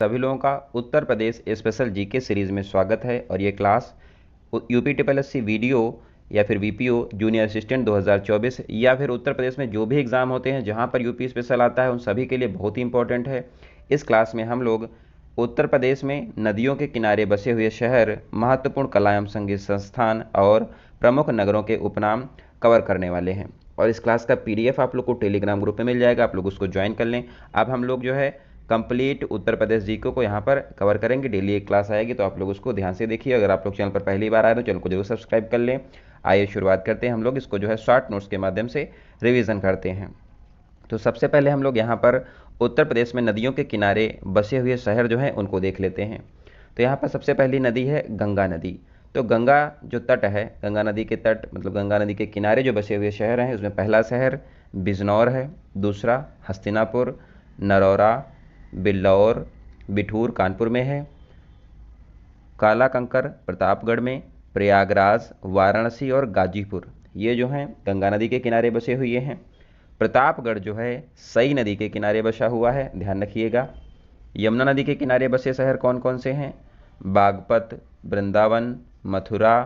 सभी लोगों का Uttar Pradesh special GK series में स्वागत है। और ये class UP triple SC video या फिर वीपीओ जूनियर असिस्टेंट 2024 या फिर उत्तर प्रदेश में जो भी एग्ज़ाम होते हैं जहां पर यूपी स्पेशल आता है उन सभी के लिए बहुत ही इंपॉर्टेंट है। इस क्लास में हम लोग उत्तर प्रदेश में नदियों के किनारे बसे हुए शहर, महत्वपूर्ण कला एवं संगीत संस्थान और प्रमुख नगरों के उपनाम कवर करने वाले हैं। और इस क्लास का पीडीएफ आप लोग को टेलीग्राम ग्रुप में मिल जाएगा, आप लोग उसको ज्वाइन कर लें। अब हम लोग जो है कंप्लीट उत्तर प्रदेश जीके को यहाँ पर कवर करेंगे। डेली एक क्लास आएगी तो आप लोग उसको ध्यान से देखिए। अगर आप लोग चैनल पर पहली बार आए तो चैनल को जरूर सब्सक्राइब कर लें। आइए शुरुआत करते हैं। हम लोग इसको जो है शॉर्ट नोट्स के माध्यम से रिवीजन करते हैं। तो सबसे पहले हम लोग यहाँ पर उत्तर प्रदेश में नदियों के किनारे बसे हुए शहर जो हैं उनको देख लेते हैं। तो यहाँ पर सबसे पहली नदी है गंगा नदी। तो गंगा जो तट है, गंगा नदी के तट मतलब गंगा नदी के किनारे जो बसे हुए शहर हैं उसमें पहला शहर बिजनौर है, दूसरा हस्तिनापुर, नरौरा, बिल्लौर, बिठूर कानपुर में है, काला कंकर प्रतापगढ़ में, प्रयागराज, वाराणसी और गाजीपुर ये जो हैं गंगा नदी के किनारे बसे हुए हैं। प्रतापगढ़ जो है सई नदी के किनारे बसा हुआ है, ध्यान रखिएगा। यमुना नदी के किनारे बसे शहर कौन कौन से हैं? बागपत, वृंदावन, मथुरा,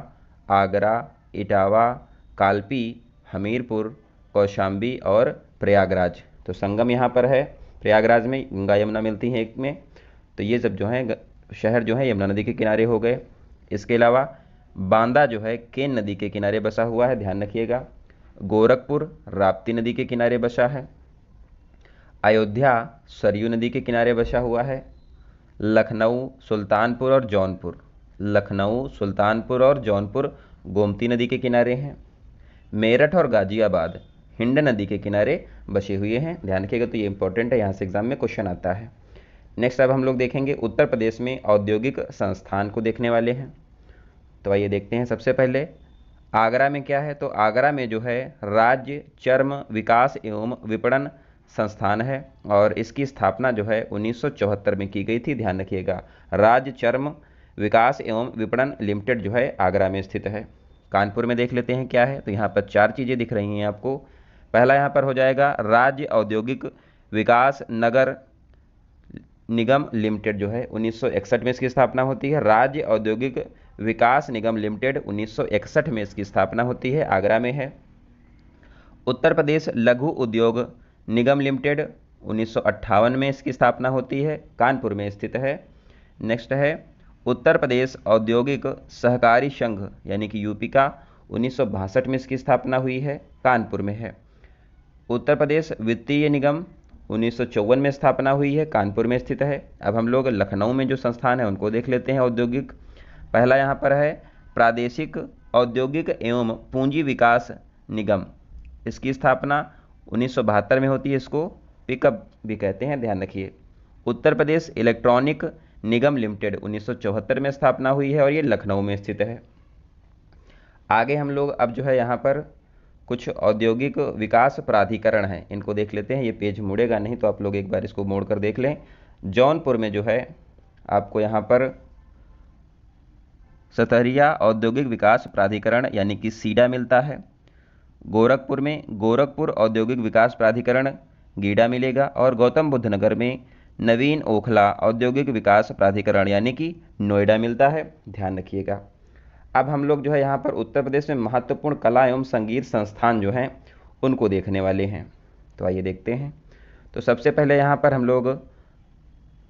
आगरा, इटावा, कालपी, हमीरपुर, कौशाम्बी और प्रयागराज। तो संगम यहाँ पर है प्रयागराज में, गंगा यमुना मिलती हैं एक में। तो ये सब जो हैं शहर जो है यमुना नदी के किनारे हो गए। इसके अलावा बांदा जो है केन नदी के किनारे बसा हुआ है, ध्यान रखिएगा। गोरखपुर राप्ती नदी के किनारे बसा है। अयोध्या सरयू नदी के किनारे बसा हुआ है। लखनऊ, सुल्तानपुर और जौनपुर, लखनऊ, सुल्तानपुर और जौनपुर गोमती नदी के किनारे हैं। मेरठ और गाजियाबाद हिंड नदी के किनारे बसे हुए हैं, ध्यान रखिएगा। तो ये इंपॉर्टेंट है, यहाँ से एग्जाम में क्वेश्चन आता है। नेक्स्ट अब हम लोग देखेंगे उत्तर प्रदेश में औद्योगिक संस्थान को देखने वाले हैं। तो आइए देखते हैं। सबसे पहले आगरा में क्या है? तो आगरा में जो है राज्य चर्म विकास एवं विपणन संस्थान है और इसकी स्थापना जो है 1974 में की गई थी, ध्यान रखिएगा। राज्य चर्म विकास एवं विपणन लिमिटेड जो है आगरा में स्थित है। कानपुर में देख लेते हैं क्या है। तो यहाँ पर 4 चीज़ें दिख रही हैं आपको। पहला यहाँ पर हो जाएगा राज्य औद्योगिक विकास नगर निगम लिमिटेड जो है 1961 में इसकी स्थापना होती है। राज्य औद्योगिक विकास निगम लिमिटेड 1961 में इसकी स्थापना होती है, आगरा में है। उत्तर प्रदेश लघु उद्योग निगम लिमिटेड 1958 में इसकी स्थापना होती है, कानपुर में स्थित है। नेक्स्ट है उत्तर प्रदेश औद्योगिक सहकारी संघ यानी कि यूपी का 1962 में इसकी स्थापना हुई है, कानपुर में है। उत्तर प्रदेश वित्तीय निगम 1954 में स्थापना हुई है, कानपुर में स्थित है। अब हम लोग लखनऊ में जो संस्थान है उनको देख लेते हैं औद्योगिक। पहला यहाँ पर है प्रादेशिक औद्योगिक एवं पूंजी विकास निगम, इसकी स्थापना 1972 में होती है, इसको पिकअप भी कहते हैं, ध्यान रखिए। उत्तर प्रदेश इलेक्ट्रॉनिक निगम लिमिटेड 1974 में स्थापना हुई है और ये लखनऊ में स्थित है। आगे हम लोग अब जो है यहाँ पर कुछ औद्योगिक विकास प्राधिकरण हैं, इनको देख लेते हैं। ये पेज मुड़ेगा नहीं तो आप लोग एक बार इसको मोड़ कर देख लें। जौनपुर में जो है आपको यहाँ पर सतहरिया औद्योगिक विकास प्राधिकरण यानी कि सीडा मिलता है। गोरखपुर में गोरखपुर औद्योगिक विकास प्राधिकरण गीडा मिलेगा और गौतम बुद्ध नगर में नवीन ओखला औद्योगिक विकास प्राधिकरण यानी कि नोएडा मिलता है, ध्यान रखिएगा। अब हम लोग जो है यहाँ पर उत्तर प्रदेश में महत्वपूर्ण कला एवं संगीत संस्थान जो हैं उनको देखने वाले हैं। तो आइए देखते हैं। तो सबसे पहले यहाँ पर हम लोग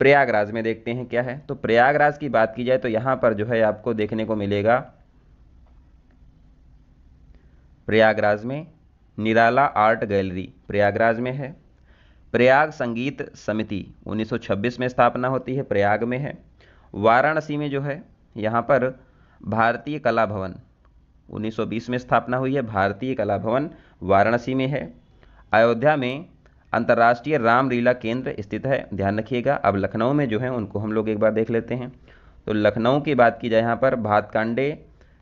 प्रयागराज में देखते हैं क्या है। तो प्रयागराज की बात की जाए तो यहाँ पर जो है आपको देखने को मिलेगा प्रयागराज में निराला आर्ट गैलरी प्रयागराज में है। प्रयाग संगीत समिति 1926 में स्थापना होती है, प्रयाग में है। वाराणसी में जो है यहाँ पर भारतीय कला भवन 1920 में स्थापना हुई है, भारतीय कला भवन वाराणसी में है। अयोध्या में अंतर्राष्ट्रीय रामलीला केंद्र स्थित है, ध्यान रखिएगा। अब लखनऊ में जो है उनको हम लोग एक बार देख लेते हैं। तो लखनऊ की बात की जाए यहाँ पर भातकांडे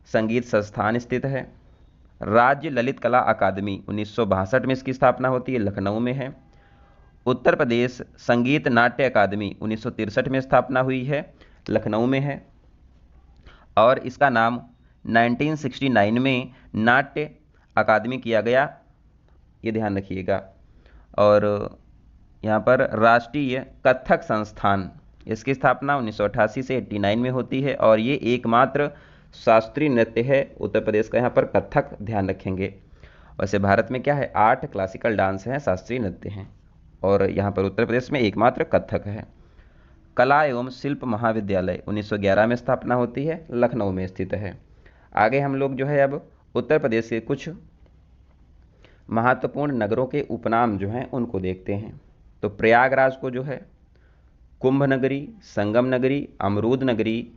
संगीत संस्थान स्थित है। राज्य ललित कला अकादमी 1962 में इसकी स्थापना होती है, लखनऊ में है। उत्तर प्रदेश संगीत नाट्य अकादमी 1963 में स्थापना हुई है, लखनऊ में है। और इसका नाम 1969 में नाट्य अकादमी किया गया, ये ध्यान रखिएगा। और यहाँ पर राष्ट्रीय कथक संस्थान इसकी स्थापना 1988 से 89 में होती है और ये एकमात्र शास्त्रीय नृत्य है उत्तर प्रदेश का। यहाँ पर कथक ध्यान रखेंगे। वैसे भारत में क्या है, 8 क्लासिकल डांस हैं, शास्त्रीय नृत्य हैं, और यहाँ पर उत्तर प्रदेश में एकमात्र कथक है। कला एवं शिल्प महाविद्यालय 1911 में स्थापना होती है, लखनऊ में स्थित है। आगे हम लोग जो है अब उत्तर प्रदेश के कुछ महत्वपूर्ण नगरों के उपनाम जो हैं उनको देखते हैं। तो प्रयागराज को जो है कुंभ नगरी, संगम नगरी, अमरूद नगरी,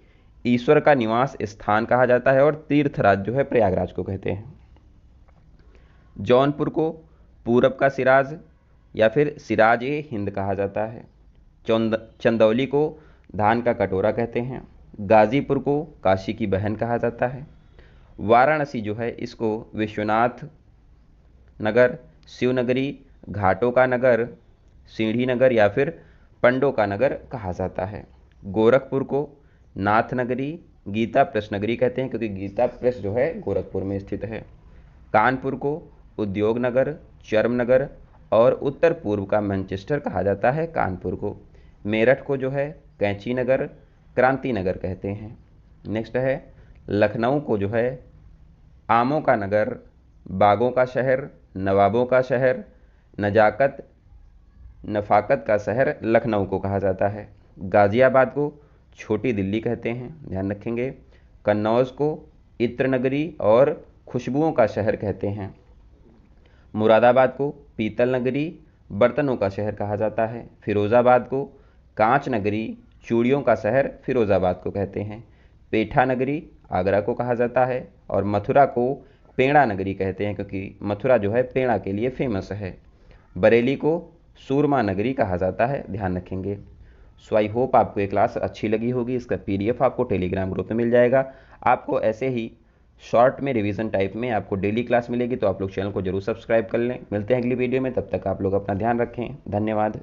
ईश्वर का निवास स्थान कहा जाता है, और तीर्थराज जो है प्रयागराज को कहते हैं। जौनपुर को पूरब का सिराज या फिर सिराज ए हिंद कहा जाता है। चंदौली को धान का कटोरा कहते हैं। गाजीपुर को काशी की बहन कहा जाता है। वाराणसी जो है इसको विश्वनाथ नगर, शिवनगरी, घाटों का नगर, सीढ़ी नगर या फिर पंडों का नगर कहा जाता है। गोरखपुर को नाथ नगरी, गीता प्रेस नगरी कहते हैं, क्योंकि गीता प्रेस जो है गोरखपुर में स्थित है। कानपुर को उद्योग नगर, चर्म नगर और उत्तर पूर्व का मैनचेस्टर कहा जाता है कानपुर को। मेरठ को जो है कैंची नगर, क्रांति नगर कहते हैं। नेक्स्ट है लखनऊ को जो है आमों का नगर, बागों का शहर, नवाबों का शहर, नफाकत का शहर लखनऊ को कहा जाता है। गाज़ियाबाद को छोटी दिल्ली कहते हैं, ध्यान रखेंगे। कन्नौज को इत्र नगरी और खुशबुओं का शहर कहते हैं। मुरादाबाद को पीतल नगरी, बर्तनों का शहर कहा जाता है। फिरोज़ाबाद को कांच नगरी, चूड़ियों का शहर फिरोज़ाबाद को कहते हैं। पेठा नगरी आगरा को कहा जाता है, और मथुरा को पेड़ा नगरी कहते हैं, क्योंकि मथुरा जो है पेड़ा के लिए फेमस है। बरेली को सूरमा नगरी कहा जाता है, ध्यान रखेंगे। सो आई होप आपको ये क्लास अच्छी लगी होगी। इसका PDF आपको टेलीग्राम ग्रुप में मिल जाएगा। आपको ऐसे ही शॉर्ट में रिवीजन टाइप में आपको डेली क्लास मिलेगी, तो आप लोग चैनल को जरूर सब्सक्राइब कर लें। मिलते हैं अगली वीडियो में, तब तक आप लोग अपना ध्यान रखें। धन्यवाद।